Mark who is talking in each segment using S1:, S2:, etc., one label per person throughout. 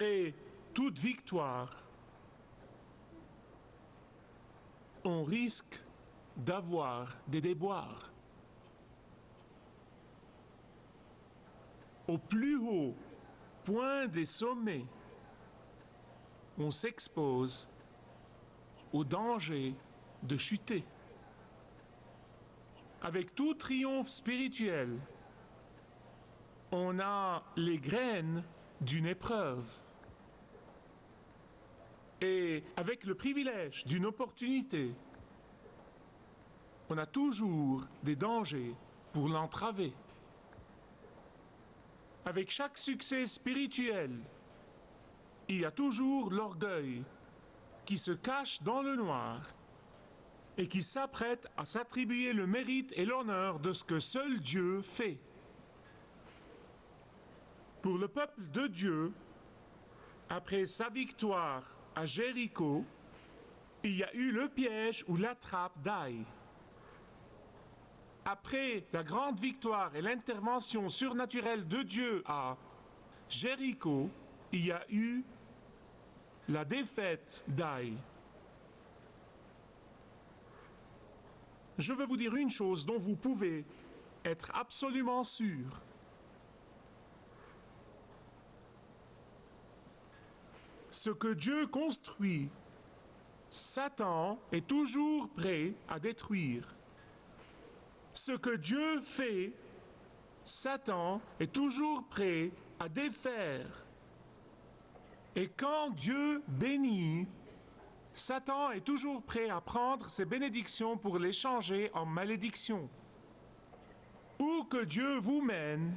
S1: Après toute victoire, on risque d'avoir des déboires. Au plus haut point des sommets, on s'expose au danger de chuter. Avec tout triomphe spirituel, on a les graines d'une épreuve. Et avec le privilège d'une opportunité, on a toujours des dangers pour l'entraver. Avec chaque succès spirituel, il y a toujours l'orgueil qui se cache dans le noir et qui s'apprête à s'attribuer le mérite et l'honneur de ce que seul Dieu fait. Pour le peuple de Dieu, après sa victoire à Jéricho, il y a eu le piège ou la trappe d'Aï. Après la grande victoire et l'intervention surnaturelle de Dieu à Jéricho, il y a eu la défaite d'Aï. Je veux vous dire une chose dont vous pouvez être absolument sûr. Ce que Dieu construit, Satan est toujours prêt à détruire. Ce que Dieu fait, Satan est toujours prêt à défaire. Et quand Dieu bénit, Satan est toujours prêt à prendre ses bénédictions pour les changer en malédictions. Où que Dieu vous mène,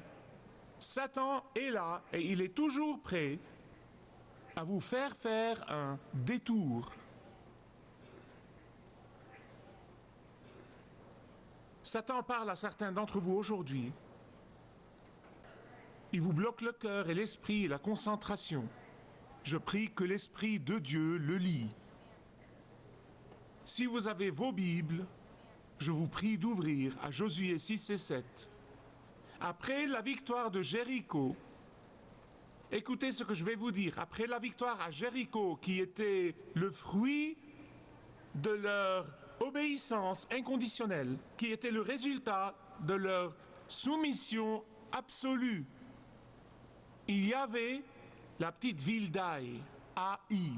S1: Satan est là et il est toujours prêt à vous faire faire un détour. Satan parle à certains d'entre vous aujourd'hui. Il vous bloque le cœur et l'esprit et la concentration. Je prie que l'Esprit de Dieu le lit. Si vous avez vos Bibles, je vous prie d'ouvrir à Josué 6 et 7. Après la victoire de Jéricho, écoutez ce que je vais vous dire. Après la victoire à Jéricho, qui était le fruit de leur obéissance inconditionnelle, qui était le résultat de leur soumission absolue, il y avait la petite ville d'Aï, Aï.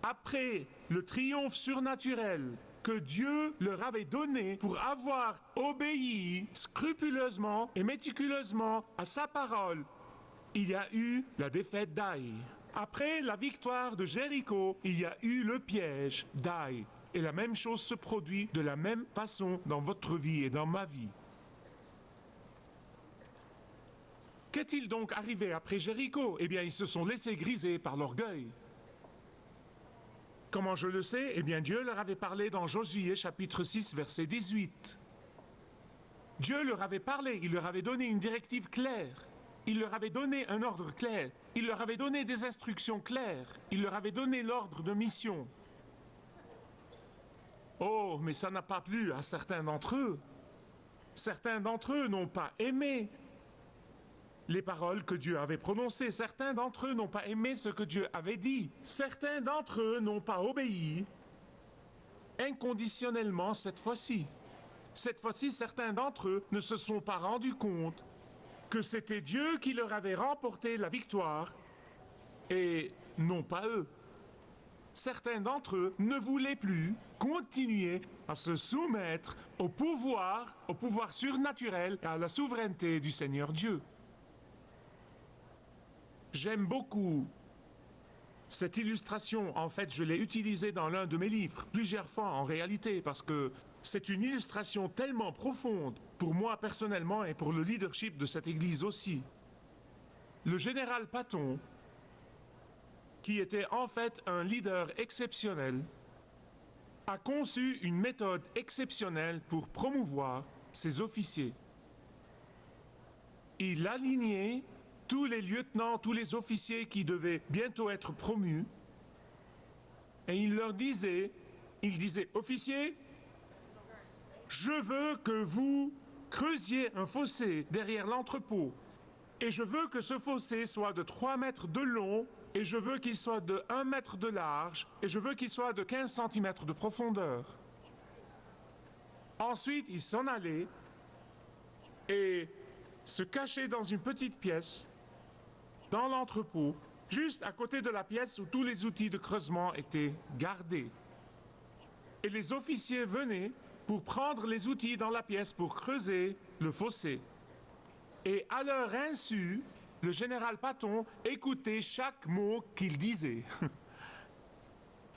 S1: Après le triomphe surnaturel que Dieu leur avait donné pour avoir obéi scrupuleusement et méticuleusement à sa parole, il y a eu la défaite d'Aï. Après la victoire de Jéricho, il y a eu le piège d'Aï. Et la même chose se produit de la même façon dans votre vie et dans ma vie. Qu'est-il donc arrivé après Jéricho? Eh bien, ils se sont laissés griser par l'orgueil. Comment je le sais? Eh bien, Dieu leur avait parlé dans Josué chapitre 6, verset 18. Dieu leur avait parlé, il leur avait donné une directive claire. Il leur avait donné un ordre clair. Il leur avait donné des instructions claires. Il leur avait donné l'ordre de mission. Oh, mais ça n'a pas plu à certains d'entre eux. Certains d'entre eux n'ont pas aimé les paroles que Dieu avait prononcées. Certains d'entre eux n'ont pas aimé ce que Dieu avait dit. Certains d'entre eux n'ont pas obéi inconditionnellement cette fois-ci. Cette fois-ci, certains d'entre eux ne se sont pas rendus compte que c'était Dieu qui leur avait remporté la victoire et non pas eux. Certains d'entre eux ne voulaient plus continuer à se soumettre au pouvoir surnaturel et à la souveraineté du Seigneur Dieu. J'aime beaucoup cette illustration. En fait, je l'ai utilisée dans l'un de mes livres, plusieurs fois en réalité, parce que c'est une illustration tellement profonde pour moi personnellement et pour le leadership de cette Église aussi. Le général Patton, qui était en fait un leader exceptionnel, a conçu une méthode exceptionnelle pour promouvoir ses officiers. Il alignait tous les lieutenants, tous les officiers qui devaient bientôt être promus, et il leur disait, officiers, je veux que vous creusiez un fossé derrière l'entrepôt Et je veux que ce fossé soit de 3 mètres de long, et je veux qu'il soit de 1 mètre de large, et je veux qu'il soit de 15 centimètres de profondeur. Ensuite, il s'en allait et se cachait dans une petite pièce, dans l'entrepôt, juste à côté de la pièce où tous les outils de creusement étaient gardés. Et les officiers venaient pour prendre les outils dans la pièce pour creuser le fossé. Et à leur insu, le général Patton écoutait chaque mot qu'il disait.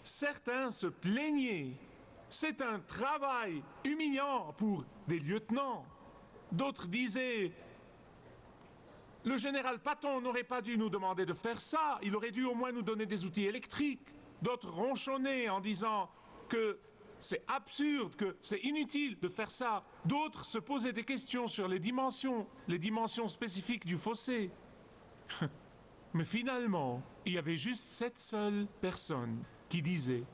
S1: Certains se plaignaient. C'est un travail humiliant pour des lieutenants. D'autres disaient, le général Patton n'aurait pas dû nous demander de faire ça, il aurait dû au moins nous donner des outils électriques. D'autres ronchonnaient en disant que c'est absurde, que c'est inutile de faire ça. D'autres se posaient des questions sur les dimensions spécifiques du fossé. Mais finalement, il y avait juste cette seule personne qui disait,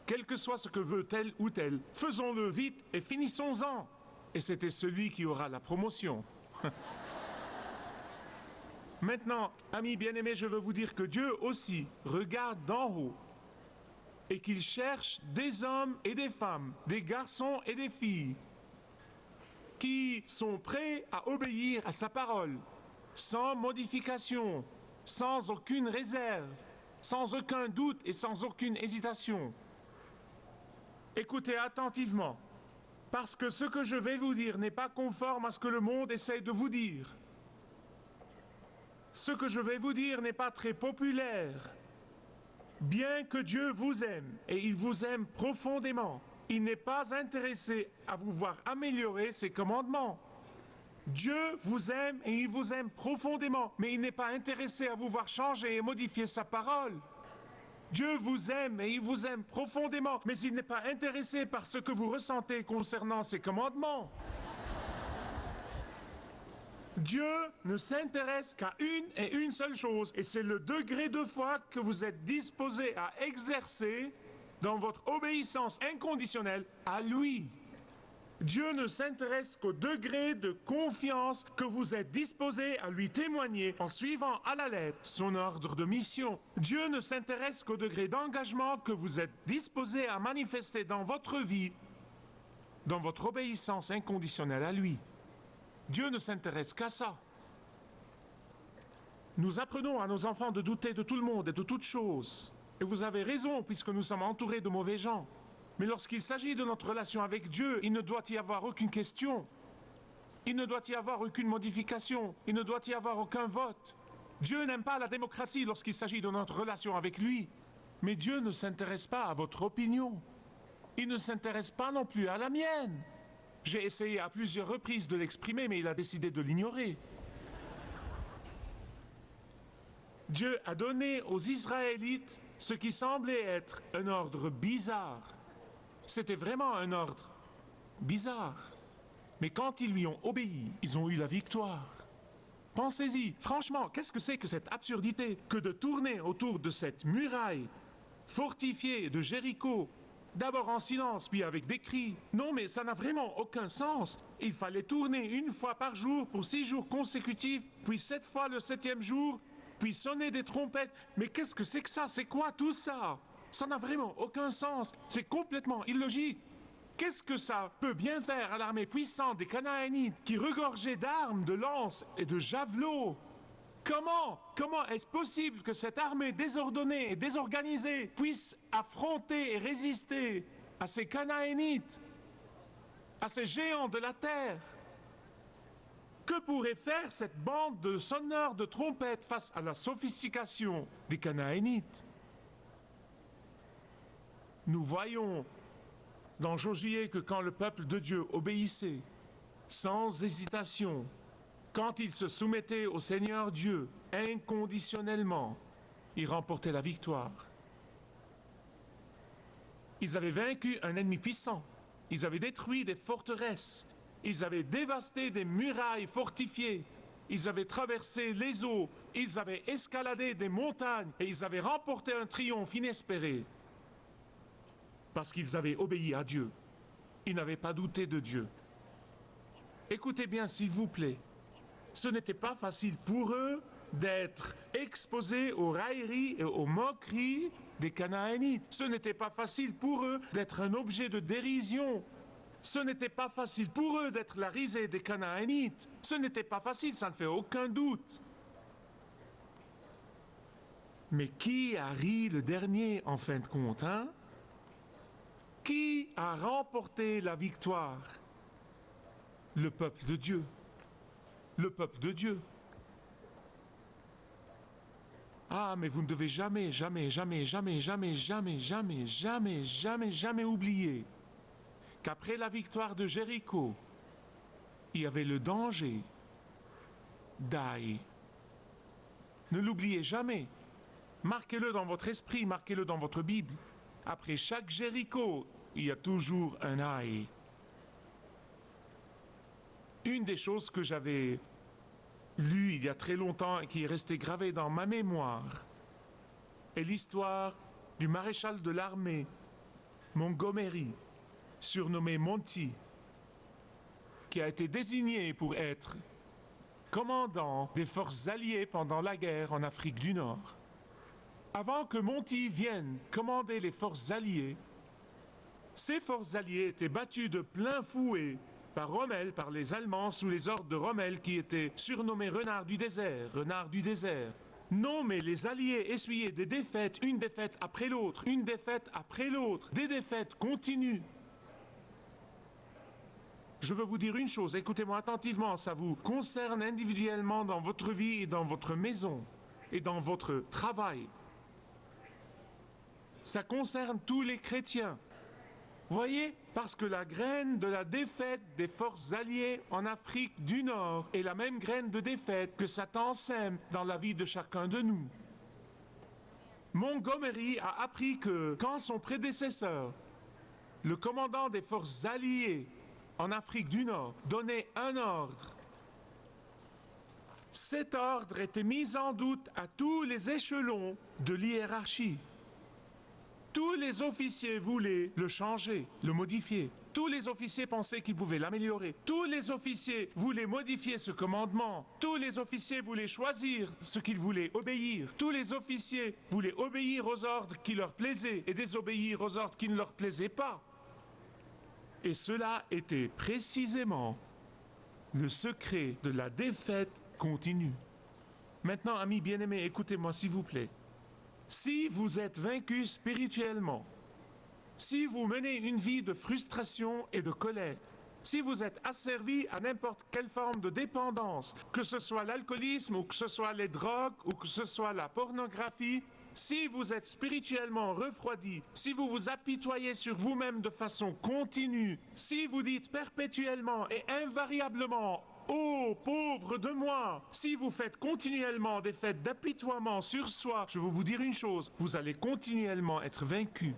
S1: quel que soit ce que veut tel ou tel, faisons-le vite et finissons-en. Et c'était celui qui aura la promotion. Maintenant, amis bien-aimés, je veux vous dire que Dieu aussi regarde d'en haut et qu'il cherche des hommes et des femmes, des garçons et des filles qui sont prêts à obéir à sa parole, sans modification, sans aucune réserve, sans aucun doute et sans aucune hésitation. Écoutez attentivement, parce que ce que je vais vous dire n'est pas conforme à ce que le monde essaye de vous dire. Ce que je vais vous dire n'est pas très populaire. Bien que Dieu vous aime, et il vous aime profondément, il n'est pas intéressé à vous voir améliorer ses commandements. Dieu vous aime et il vous aime profondément, mais il n'est pas intéressé à vous voir changer et modifier sa parole. Dieu vous aime et il vous aime profondément, mais il n'est pas intéressé par ce que vous ressentez concernant ses commandements. Dieu ne s'intéresse qu'à une seule chose, et c'est le degré de foi que vous êtes disposé à exercer dans votre obéissance inconditionnelle à lui. Dieu ne s'intéresse qu'au degré de confiance que vous êtes disposé à lui témoigner en suivant à la lettre son ordre de mission. Dieu ne s'intéresse qu'au degré d'engagement que vous êtes disposé à manifester dans votre vie, dans votre obéissance inconditionnelle à lui. Dieu ne s'intéresse qu'à ça. Nous apprenons à nos enfants de douter de tout le monde et de toutes choses. Et vous avez raison, puisque nous sommes entourés de mauvais gens. Mais lorsqu'il s'agit de notre relation avec Dieu, il ne doit y avoir aucune question. Il ne doit y avoir aucune modification. Il ne doit y avoir aucun vote. Dieu n'aime pas la démocratie lorsqu'il s'agit de notre relation avec lui. Mais Dieu ne s'intéresse pas à votre opinion. Il ne s'intéresse pas non plus à la mienne. J'ai essayé à plusieurs reprises de l'exprimer, mais il a décidé de l'ignorer. Dieu a donné aux Israélites ce qui semblait être un ordre bizarre. C'était vraiment un ordre bizarre. Mais quand ils lui ont obéi, ils ont eu la victoire. Pensez-y, franchement, qu'est-ce que c'est que cette absurdité que de tourner autour de cette muraille fortifiée de Jéricho, d'abord en silence, puis avec des cris. Non, mais ça n'a vraiment aucun sens. Il fallait tourner une fois par jour pour 6 jours consécutifs, puis 7 fois le 7e jour, puis sonner des trompettes. Mais qu'est-ce que c'est que ça? C'est quoi tout ça? Ça n'a vraiment aucun sens. C'est complètement illogique. Qu'est-ce que ça peut bien faire à l'armée puissante des Canaanites qui regorgeait d'armes, de lances et de javelots? Comment est-ce possible que cette armée désordonnée et désorganisée puisse affronter et résister à ces Canaanites, à ces géants de la terre? Que pourrait faire cette bande de sonneurs de trompettes face à la sophistication des Canaanites? Nous voyons dans Josué que quand le peuple de Dieu obéissait, sans hésitation, quand il se soumettait au Seigneur Dieu inconditionnellement, il remportait la victoire. Ils avaient vaincu un ennemi puissant, ils avaient détruit des forteresses, ils avaient dévasté des murailles fortifiées, ils avaient traversé les eaux, ils avaient escaladé des montagnes et ils avaient remporté un triomphe inespéré. Parce qu'ils avaient obéi à Dieu. Ils n'avaient pas douté de Dieu. Écoutez bien, s'il vous plaît. Ce n'était pas facile pour eux d'être exposés aux railleries et aux moqueries des Canaanites. Ce n'était pas facile pour eux d'être un objet de dérision. Ce n'était pas facile pour eux d'être la risée des Canaanites. Ce n'était pas facile, ça ne fait aucun doute. Mais qui a ri le dernier en fin de compte, hein? Qui a remporté la victoire? Le peuple de Dieu. Le peuple de Dieu. Ah, mais vous ne devez jamais, jamais, jamais, jamais, jamais, jamais, jamais, jamais, jamais, jamais oublier qu'après la victoire de Jéricho, il y avait le danger d'Aï. Ne l'oubliez jamais. Marquez-le dans votre esprit, marquez-le dans votre Bible. Après chaque Jéricho, il y a toujours un Aï. Une des choses que j'avais lues il y a très longtemps et qui est restée gravée dans ma mémoire est l'histoire du maréchal de l'armée Montgomery, surnommé Monty, qui a été désigné pour être commandant des forces alliées pendant la guerre en Afrique du Nord. Avant que Monty vienne commander les forces alliées, ces forces alliées étaient battues de plein fouet par Rommel, par les Allemands, sous les ordres de Rommel, qui était surnommé Renard du désert, Renard du désert. Non, mais les Alliés essuyaient des défaites, une défaite après l'autre, une défaite après l'autre, des défaites continues. Je veux vous dire une chose, écoutez-moi attentivement, ça vous concerne individuellement dans votre vie et dans votre maison et dans votre travail. Ça concerne tous les chrétiens. Voyez, parce que la graine de la défaite des forces alliées en Afrique du Nord est la même graine de défaite que Satan sème dans la vie de chacun de nous. Montgomery a appris que quand son prédécesseur, le commandant des forces alliées en Afrique du Nord, donnait un ordre, cet ordre était mis en doute à tous les échelons de l'hiérarchie. Tous les officiers voulaient le changer, le modifier. Tous les officiers pensaient qu'ils pouvaient l'améliorer. Tous les officiers voulaient modifier ce commandement. Tous les officiers voulaient choisir ce qu'ils voulaient obéir. Tous les officiers voulaient obéir aux ordres qui leur plaisaient et désobéir aux ordres qui ne leur plaisaient pas. Et cela était précisément le secret de la défaite continue. Maintenant, amis bien-aimés, écoutez-moi s'il vous plaît. Si vous êtes vaincu spirituellement, si vous menez une vie de frustration et de colère, si vous êtes asservi à n'importe quelle forme de dépendance, que ce soit l'alcoolisme ou que ce soit les drogues ou que ce soit la pornographie, si vous êtes spirituellement refroidi, si vous vous apitoyez sur vous-même de façon continue, si vous dites perpétuellement et invariablement « Oh, pauvre de moi !» Si vous faites continuellement des fêtes d'apitoiement sur soi, je veux vous dire une chose, vous allez continuellement être vaincu.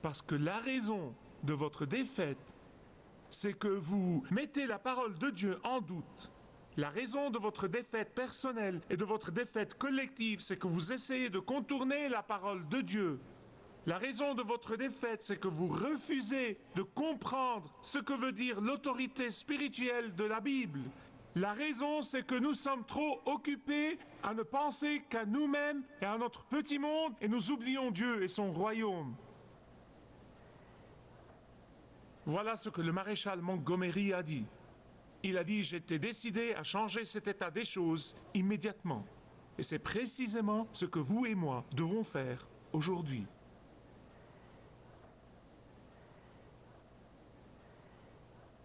S1: Parce que la raison de votre défaite, c'est que vous mettez la parole de Dieu en doute. La raison de votre défaite personnelle et de votre défaite collective, c'est que vous essayez de contourner la parole de Dieu. La raison de votre défaite, c'est que vous refusez de comprendre ce que veut dire l'autorité spirituelle de la Bible. La raison, c'est que nous sommes trop occupés à ne penser qu'à nous-mêmes et à notre petit monde et nous oublions Dieu et son royaume. Voilà ce que le maréchal Montgomery a dit. Il a dit « J'étais décidé à changer cet état des choses immédiatement. » Et c'est précisément ce que vous et moi devons faire aujourd'hui.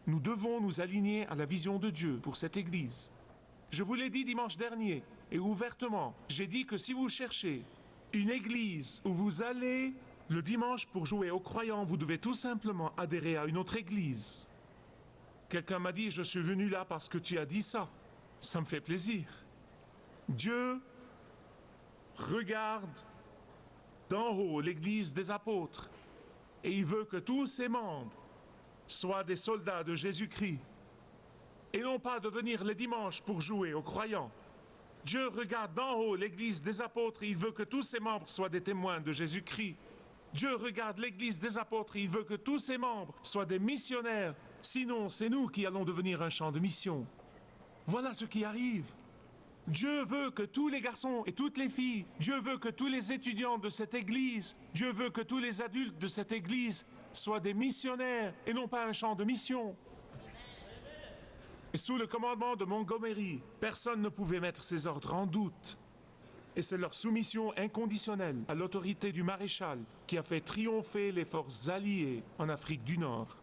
S1: Nous devons nous aligner à la vision de Dieu pour cette Église. Je vous l'ai dit dimanche dernier, et ouvertement, j'ai dit que si vous cherchez une Église où vous allez le dimanche pour jouer aux croyants, vous devez tout simplement adhérer à une autre Église. Quelqu'un m'a dit, je suis venu là parce que tu as dit ça. Ça me fait plaisir. Dieu regarde d'en haut l'Église des apôtres, et il veut que tous ses membres soient des soldats de Jésus-Christ, et non pas de venir les dimanches pour jouer aux croyants. Dieu regarde d'en haut l'Église des apôtres et il veut que tous ses membres soient des témoins de Jésus-Christ. Dieu regarde l'Église des apôtres et il veut que tous ses membres soient des missionnaires Sinon, c'est nous qui allons devenir un champ de mission. Voilà ce qui arrive. Dieu veut que tous les garçons et toutes les filles, Dieu veut que tous les étudiants de cette église, Dieu veut que tous les adultes de cette église soient des missionnaires et non pas un champ de mission. Et sous le commandement de Montgomery, personne ne pouvait mettre ces ordres en doute. Et c'est leur soumission inconditionnelle à l'autorité du maréchal qui a fait triompher les forces alliées en Afrique du Nord.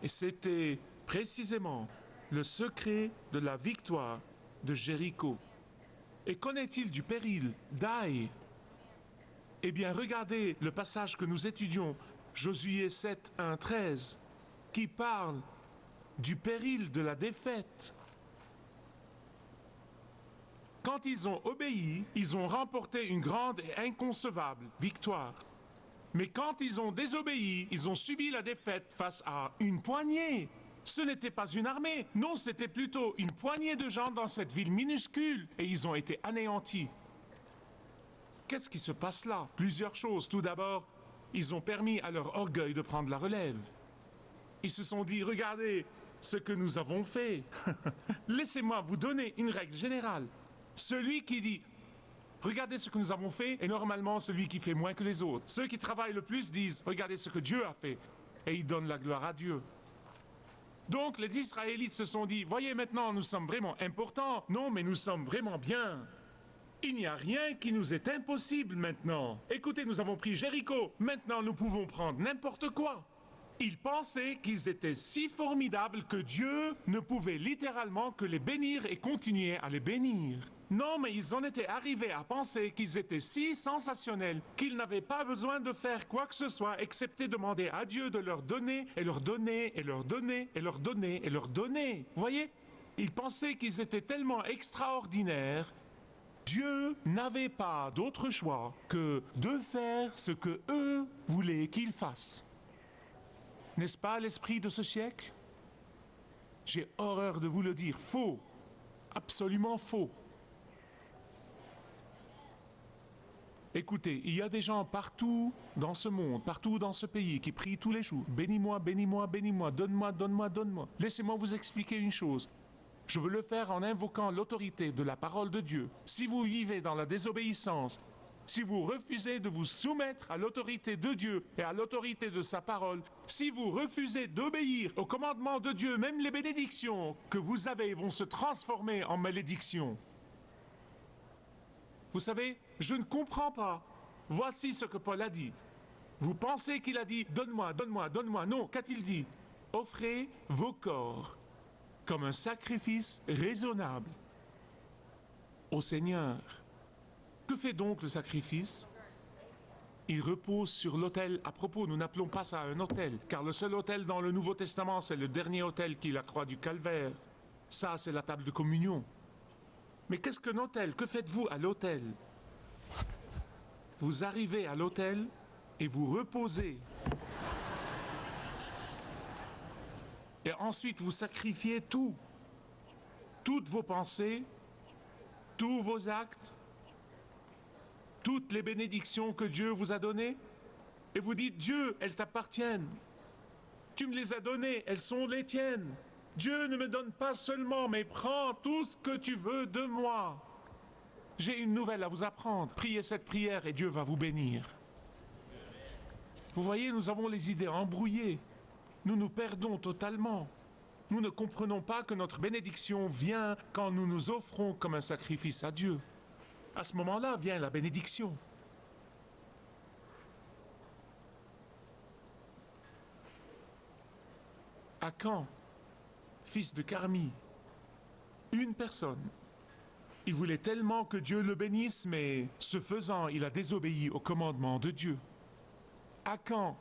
S1: Et c'était précisément le secret de la victoire de Jéricho. Et qu'en est-il du péril d'Aï? Eh bien, regardez le passage que nous étudions, Josué 7, 1, 13, qui parle du péril de la défaite. Quand ils ont obéi, ils ont remporté une grande et inconcevable victoire. Mais quand ils ont désobéi, ils ont subi la défaite face à une poignée. Ce n'était pas une armée, non, c'était plutôt une poignée de gens dans cette ville minuscule, et ils ont été anéantis. Qu'est-ce qui se passe là? Plusieurs choses. Tout d'abord, ils ont permis à leur orgueil de prendre la relève. Ils se sont dit, regardez ce que nous avons fait. Laissez-moi vous donner une règle générale. Celui qui dit, regardez ce que nous avons fait, est normalement celui qui fait moins que les autres. Ceux qui travaillent le plus disent, regardez ce que Dieu a fait, et ils donnent la gloire à Dieu. Donc les Israélites se sont dit, voyez maintenant, nous sommes vraiment importants. Non, mais nous sommes vraiment bien. Il n'y a rien qui nous est impossible maintenant. Écoutez, nous avons pris Jéricho. Maintenant, nous pouvons prendre n'importe quoi. Ils pensaient qu'ils étaient si formidables que Dieu ne pouvait littéralement que les bénir et continuer à les bénir. Non, mais ils en étaient arrivés à penser qu'ils étaient si sensationnels qu'ils n'avaient pas besoin de faire quoi que ce soit excepté demander à Dieu de leur donner et leur donner et leur donner et leur donner et leur donner. Voyez? Ils pensaient qu'ils étaient tellement extraordinaires. Dieu n'avait pas d'autre choix que de faire ce que eux voulaient qu'ils fassent. N'est-ce pas l'esprit de ce siècle? J'ai horreur de vous le dire, faux, absolument faux. Écoutez, il y a des gens partout dans ce monde, partout dans ce pays qui prient tous les jours. Bénis-moi, bénis-moi, bénis-moi, donne-moi, donne-moi, donne-moi. Laissez-moi vous expliquer une chose. Je veux le faire en invoquant l'autorité de la parole de Dieu. Si vous vivez dans la désobéissance, si vous refusez de vous soumettre à l'autorité de Dieu et à l'autorité de sa parole, si vous refusez d'obéir au commandement de Dieu, même les bénédictions que vous avez vont se transformer en malédictions. Vous savez, je ne comprends pas. Voici ce que Paul a dit. Vous pensez qu'il a dit « Donne-moi, donne-moi, donne-moi ». Non, qu'a-t-il dit? « Offrez vos corps comme un sacrifice raisonnable au Seigneur ». Que fait donc le sacrifice? Il repose sur l'autel. À propos, nous n'appelons pas ça un autel, car le seul autel dans le Nouveau Testament, c'est le dernier autel qui est la croix du Calvaire. Ça, c'est la table de communion. Mais qu'est-ce qu'un autel? Que faites-vous à l'autel? Vous arrivez à l'autel et vous reposez. Et ensuite, vous sacrifiez tout. Toutes vos pensées, tous vos actes, toutes les bénédictions que Dieu vous a données. Et vous dites, Dieu, elles t'appartiennent. Tu me les as données, elles sont les tiennes. Dieu ne me donne pas seulement, mais prends tout ce que tu veux de moi. J'ai une nouvelle à vous apprendre. Priez cette prière et Dieu va vous bénir. Vous voyez, nous avons les idées embrouillées. Nous nous perdons totalement. Nous ne comprenons pas que notre bénédiction vient quand nous nous offrons comme un sacrifice à Dieu. À ce moment-là vient la bénédiction. Akan, fils de Carmi, une personne. Il voulait tellement que Dieu le bénisse, mais ce faisant, il a désobéi au commandement de Dieu. Akan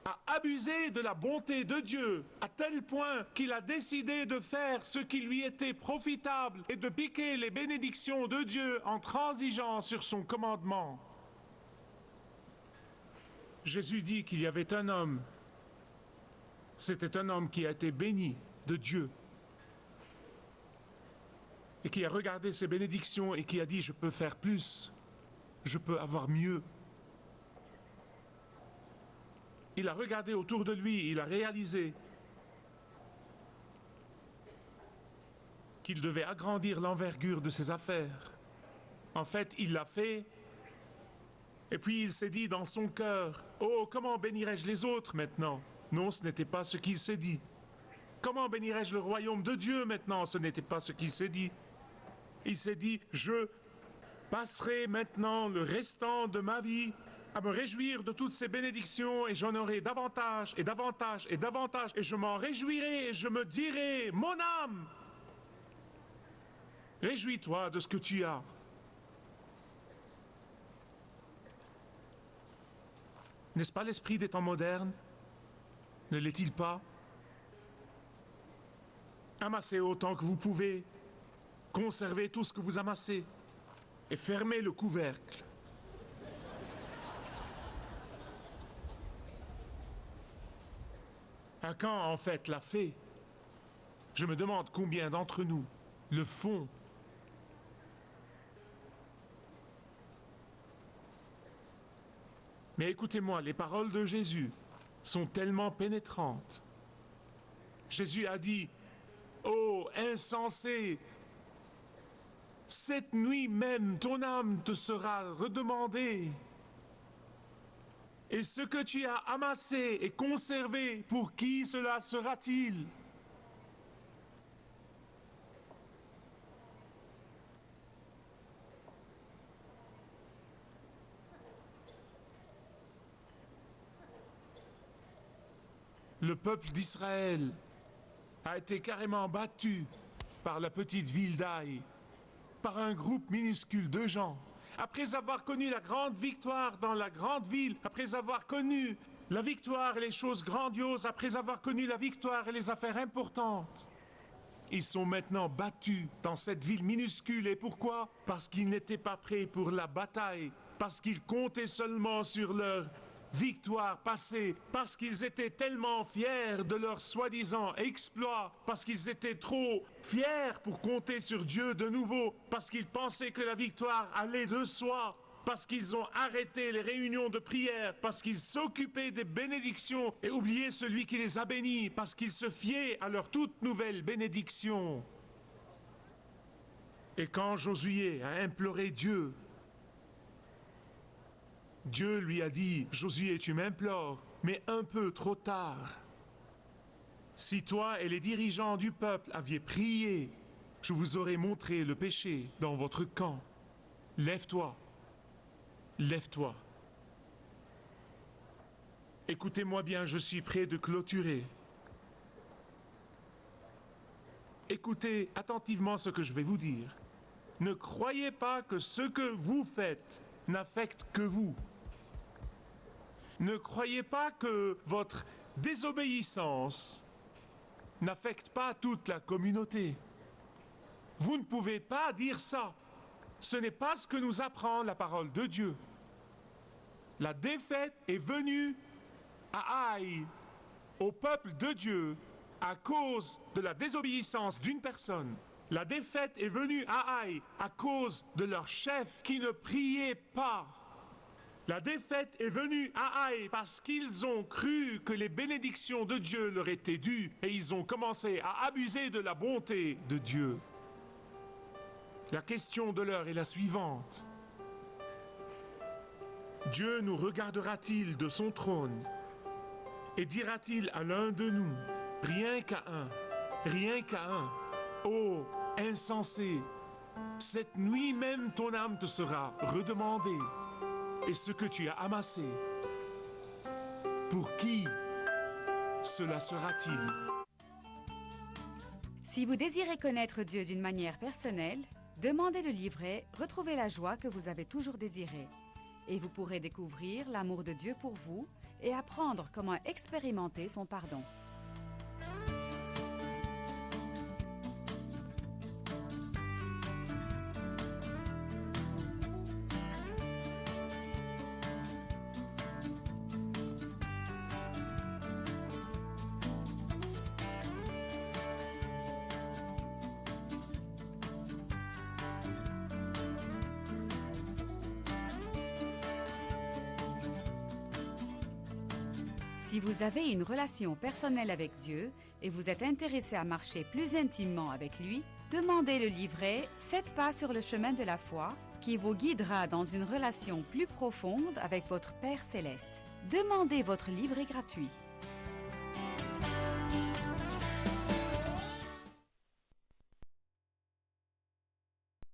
S1: a abusé de la bonté de Dieu à tel point qu'il a décidé de faire ce qui lui était profitable et de piquer les bénédictions de Dieu en transigeant sur son commandement. Jésus dit qu'il y avait un homme. C'était un homme qui a été béni de Dieu et qui a regardé ses bénédictions et qui a dit « Je peux faire plus, je peux avoir mieux ». Il a regardé autour de lui, il a réalisé qu'il devait agrandir l'envergure de ses affaires. En fait, il l'a fait. Et puis il s'est dit dans son cœur, « Oh, comment bénirais-je les autres maintenant ?» Non, ce n'était pas ce qu'il s'est dit. « Comment bénirais-je le royaume de Dieu maintenant ?» Ce n'était pas ce qu'il s'est dit. Il s'est dit, « Je passerai maintenant le restant de ma vie à me réjouir de toutes ces bénédictions et j'en aurai davantage et davantage et davantage et je m'en réjouirai et je me dirai, mon âme, réjouis-toi de ce que tu as. » N'est-ce pas l'esprit des temps modernes? Ne l'est-il pas? Amassez autant que vous pouvez, conservez tout ce que vous amassez et fermez le couvercle. À quand en fait l'a fait? Je me demande combien d'entre nous le font. Mais écoutez-moi, les paroles de Jésus sont tellement pénétrantes. Jésus a dit, « Oh, insensé, cette nuit même ton âme te sera redemandée. Et ce que tu as amassé et conservé, pour qui cela sera-t-il » Le peuple d'Israël a été carrément battu par la petite ville d'Aï, par un groupe minuscule de gens. Après avoir connu la grande victoire dans la grande ville, après avoir connu la victoire et les choses grandioses, après avoir connu la victoire et les affaires importantes, ils sont maintenant battus dans cette ville minuscule. Et pourquoi? Parce qu'ils n'étaient pas prêts pour la bataille, parce qu'ils comptaient seulement sur leur victoire passée, parce qu'ils étaient tellement fiers de leur soi-disant exploit, parce qu'ils étaient trop fiers pour compter sur Dieu de nouveau, parce qu'ils pensaient que la victoire allait de soi, parce qu'ils ont arrêté les réunions de prière, parce qu'ils s'occupaient des bénédictions et oubliaient celui qui les a bénis, parce qu'ils se fiaient à leur toute nouvelle bénédiction. Et quand Josué a imploré Dieu, Dieu lui a dit, « Josué, tu m'implores, mais un peu trop tard. Si toi et les dirigeants du peuple aviez prié, je vous aurais montré le péché dans votre camp. Lève-toi, lève-toi. » Écoutez-moi bien, je suis prêt de clôturer. Écoutez attentivement ce que je vais vous dire. Ne croyez pas que ce que vous faites n'affecte que vous. Ne croyez pas que votre désobéissance n'affecte pas toute la communauté. Vous ne pouvez pas dire ça. Ce n'est pas ce que nous apprend la parole de Dieu. La défaite est venue à Haï, au peuple de Dieu, à cause de la désobéissance d'une personne. La défaite est venue à Haï à cause de leur chef qui ne priait pas. La défaite est venue à Haï parce qu'ils ont cru que les bénédictions de Dieu leur étaient dues et ils ont commencé à abuser de la bonté de Dieu. La question de l'heure est la suivante. Dieu nous regardera-t-il de son trône et dira-t-il à l'un de nous, rien qu'à un, ô insensé, cette nuit même ton âme te sera redemandée. Et ce que tu as amassé, pour qui cela sera-t-il?
S2: Si vous désirez connaître Dieu d'une manière personnelle, demandez le livret « Retrouvez la joie que vous avez toujours désirée » et vous pourrez découvrir l'amour de Dieu pour vous et apprendre comment expérimenter son pardon. Si vous avez une relation personnelle avec Dieu, et vous êtes intéressé à marcher plus intimement avec lui, demandez le livret 7 pas sur le chemin de la foi qui vous guidera dans une relation plus profonde avec votre Père céleste. Demandez votre livret gratuit.